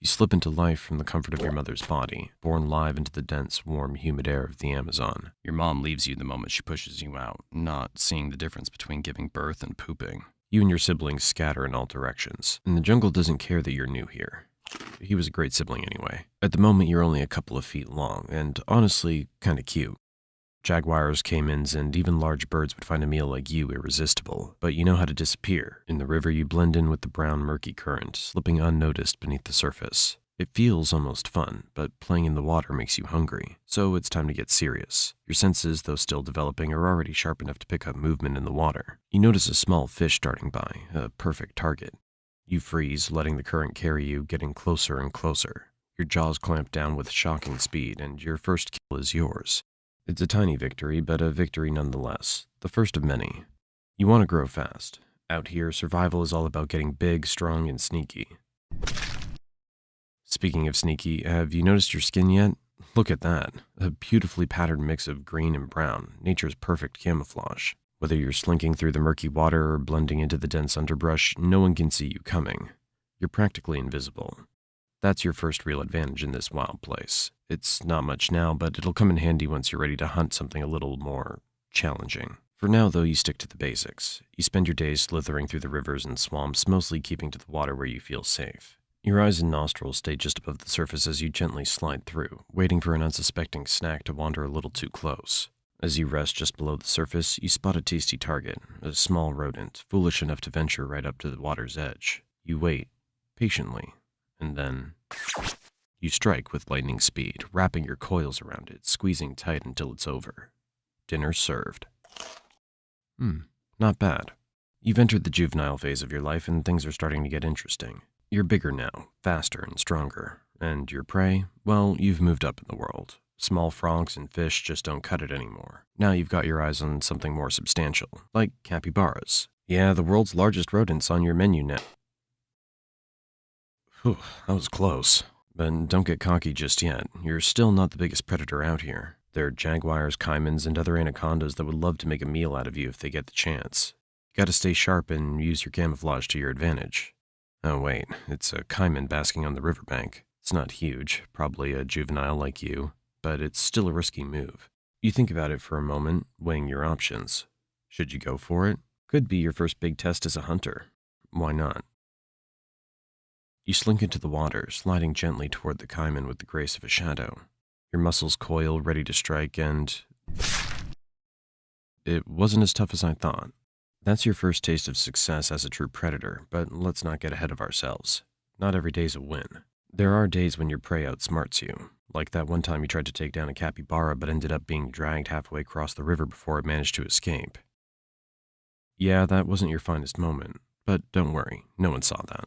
You slip into life from the comfort of your mother's body, born live into the dense, warm, humid air of the Amazon. Your mom leaves you the moment she pushes you out, not seeing the difference between giving birth and pooping. You and your siblings scatter in all directions, and the jungle doesn't care that you're new here. He was a great sibling anyway. At the moment, you're only a couple of feet long, and honestly, kinda cute. Jaguars, caimans, and even large birds would find a meal like you irresistible, but you know how to disappear. In the river, you blend in with the brown, murky current, slipping unnoticed beneath the surface. It feels almost fun, but playing in the water makes you hungry, so it's time to get serious. Your senses, though still developing, are already sharp enough to pick up movement in the water. You notice a small fish darting by, a perfect target. You freeze, letting the current carry you, getting closer and closer. Your jaws clamp down with shocking speed, and your first kill is yours. It's a tiny victory, but a victory nonetheless. The first of many. You want to grow fast. Out here, survival is all about getting big, strong, and sneaky. Speaking of sneaky, have you noticed your skin yet? Look at that. A beautifully patterned mix of green and brown, nature's perfect camouflage. Whether you're slinking through the murky water or blending into the dense underbrush, no one can see you coming. You're practically invisible. That's your first real advantage in this wild place. It's not much now, but it'll come in handy once you're ready to hunt something a little more challenging. For now, though, you stick to the basics. You spend your days slithering through the rivers and swamps, mostly keeping to the water where you feel safe. Your eyes and nostrils stay just above the surface as you gently slide through, waiting for an unsuspecting snack to wander a little too close. As you rest just below the surface, you spot a tasty target, a small rodent, foolish enough to venture right up to the water's edge. You wait, patiently, and then you strike with lightning speed, wrapping your coils around it, squeezing tight until it's over. Dinner served. Not bad. You've entered the juvenile phase of your life and things are starting to get interesting. You're bigger now, faster and stronger. And your prey? Well, you've moved up in the world. Small frogs and fish just don't cut it anymore. Now you've got your eyes on something more substantial, like capybaras. Yeah, the world's largest rodents on your menu now. Whew, that was close. But don't get cocky just yet. You're still not the biggest predator out here. There are jaguars, caimans, and other anacondas that would love to make a meal out of you if they get the chance. You gotta stay sharp and use your camouflage to your advantage. Oh wait, it's a caiman basking on the riverbank. It's not huge, probably a juvenile like you, but it's still a risky move. You think about it for a moment, weighing your options. Should you go for it? Could be your first big test as a hunter. Why not? You slink into the water, sliding gently toward the caiman with the grace of a shadow. Your muscles coil, ready to strike, and it wasn't as tough as I thought. That's your first taste of success as a true predator, but let's not get ahead of ourselves. Not every day's a win. There are days when your prey outsmarts you, like that one time you tried to take down a capybara but ended up being dragged halfway across the river before it managed to escape. Yeah, that wasn't your finest moment, but don't worry, no one saw that.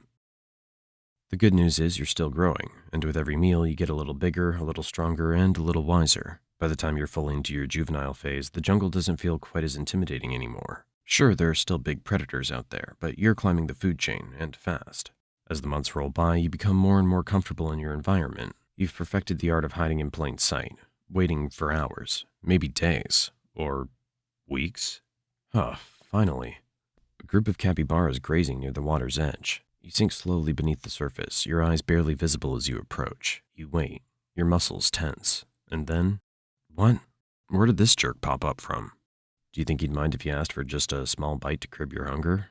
The good news is you're still growing, and with every meal you get a little bigger, a little stronger, and a little wiser. By the time you're fully into your juvenile phase, the jungle doesn't feel quite as intimidating anymore. Sure, there are still big predators out there, but you're climbing the food chain, and fast. As the months roll by, you become more and more comfortable in your environment. You've perfected the art of hiding in plain sight, waiting for hours, maybe days, or weeks. Finally. A group of capybaras grazing near the water's edge. You sink slowly beneath the surface, your eyes barely visible as you approach. You wait, your muscles tense, and then... What? Where did this jerk pop up from? Do you think he'd mind if you asked for just a small bite to curb your hunger?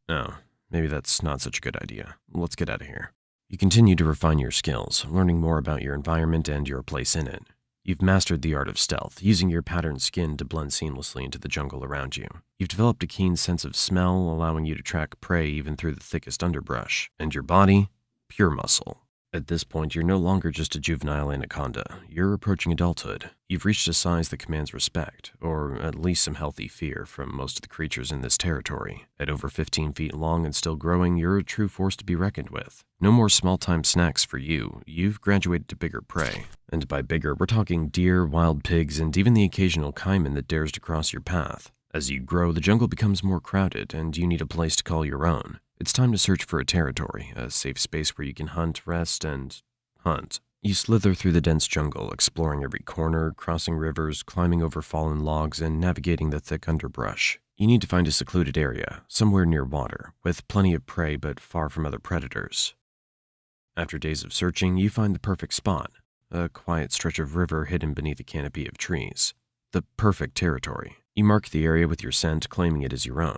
No, maybe that's not such a good idea. Let's get out of here. You continue to refine your skills, learning more about your environment and your place in it. You've mastered the art of stealth, using your patterned skin to blend seamlessly into the jungle around you. You've developed a keen sense of smell, allowing you to track prey even through the thickest underbrush. And your body? Pure muscle. At this point, you're no longer just a juvenile anaconda. You're approaching adulthood. You've reached a size that commands respect, or at least some healthy fear from most of the creatures in this territory. At over 15 feet long and still growing, you're a true force to be reckoned with. No more small-time snacks for you. You've graduated to bigger prey. And by bigger, we're talking deer, wild pigs, and even the occasional caiman that dares to cross your path. As you grow, the jungle becomes more crowded, and you need a place to call your own. It's time to search for a territory, a safe space where you can hunt, rest, and hunt. You slither through the dense jungle, exploring every corner, crossing rivers, climbing over fallen logs, and navigating the thick underbrush. You need to find a secluded area, somewhere near water, with plenty of prey but far from other predators. After days of searching, you find the perfect spot, a quiet stretch of river hidden beneath a canopy of trees. The perfect territory. You mark the area with your scent, claiming it as your own.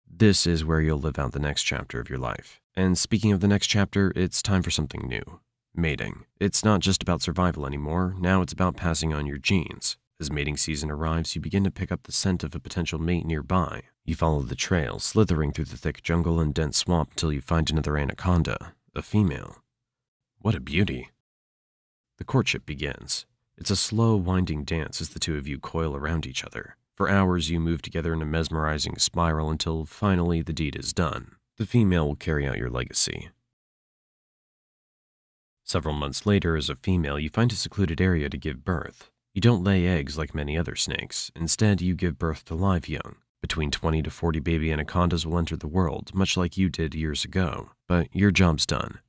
This is where you'll live out the next chapter of your life. And speaking of the next chapter, it's time for something new. Mating. It's not just about survival anymore, now it's about passing on your genes. As mating season arrives, you begin to pick up the scent of a potential mate nearby. You follow the trail, slithering through the thick jungle and dense swamp until you find another anaconda, a female. What a beauty. The courtship begins. It's a slow, winding dance as the two of you coil around each other. For hours, you move together in a mesmerizing spiral until finally the deed is done. The female will carry out your legacy. Several months later, as a female, you find a secluded area to give birth. You don't lay eggs like many other snakes. Instead, you give birth to live young. Between 20 to 40 baby anacondas will enter the world, much like you did years ago. But your job's done.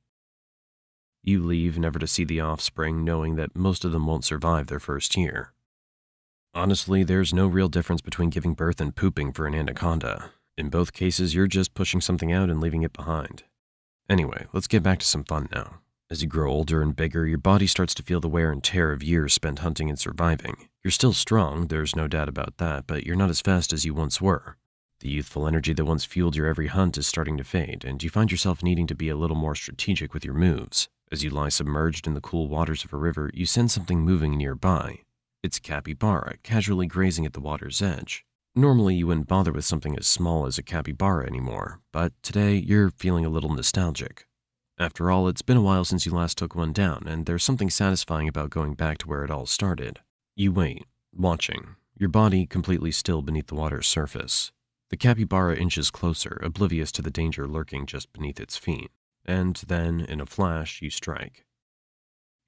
You leave, never to see the offspring, knowing that most of them won't survive their first year. Honestly, there's no real difference between giving birth and pooping for an anaconda. In both cases, you're just pushing something out and leaving it behind. Anyway, let's get back to some fun now. As you grow older and bigger, your body starts to feel the wear and tear of years spent hunting and surviving. You're still strong, there's no doubt about that, but you're not as fast as you once were. The youthful energy that once fueled your every hunt is starting to fade, and you find yourself needing to be a little more strategic with your moves. As you lie submerged in the cool waters of a river, you sense something moving nearby. It's a capybara, casually grazing at the water's edge. Normally, you wouldn't bother with something as small as a capybara anymore, but today you're feeling a little nostalgic. After all, it's been a while since you last took one down, and there's something satisfying about going back to where it all started. You wait, watching, your body completely still beneath the water's surface. The capybara inches closer, oblivious to the danger lurking just beneath its feet. And then, in a flash, you strike.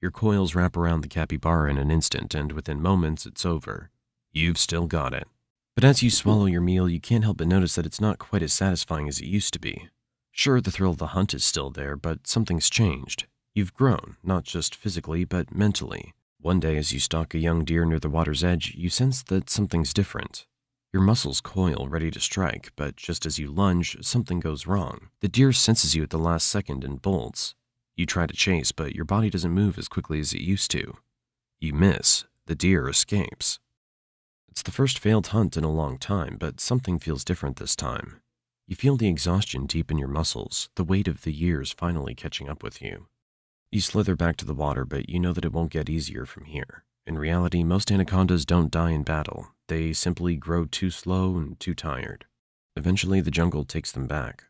Your coils wrap around the capybara in an instant, and within moments, it's over. You've still got it. But as you swallow your meal, you can't help but notice that it's not quite as satisfying as it used to be. Sure, the thrill of the hunt is still there, but something's changed. You've grown, not just physically, but mentally. One day, as you stalk a young deer near the water's edge, you sense that something's different. Your muscles coil, ready to strike, but just as you lunge, something goes wrong. The deer senses you at the last second and bolts. You try to chase, but your body doesn't move as quickly as it used to. You miss. The deer escapes. It's the first failed hunt in a long time, but something feels different this time. You feel the exhaustion deep in your muscles, the weight of the years finally catching up with you. You slither back to the water, but you know that it won't get easier from here. In reality, most anacondas don't die in battle. They simply grow too slow and too tired. Eventually, the jungle takes them back.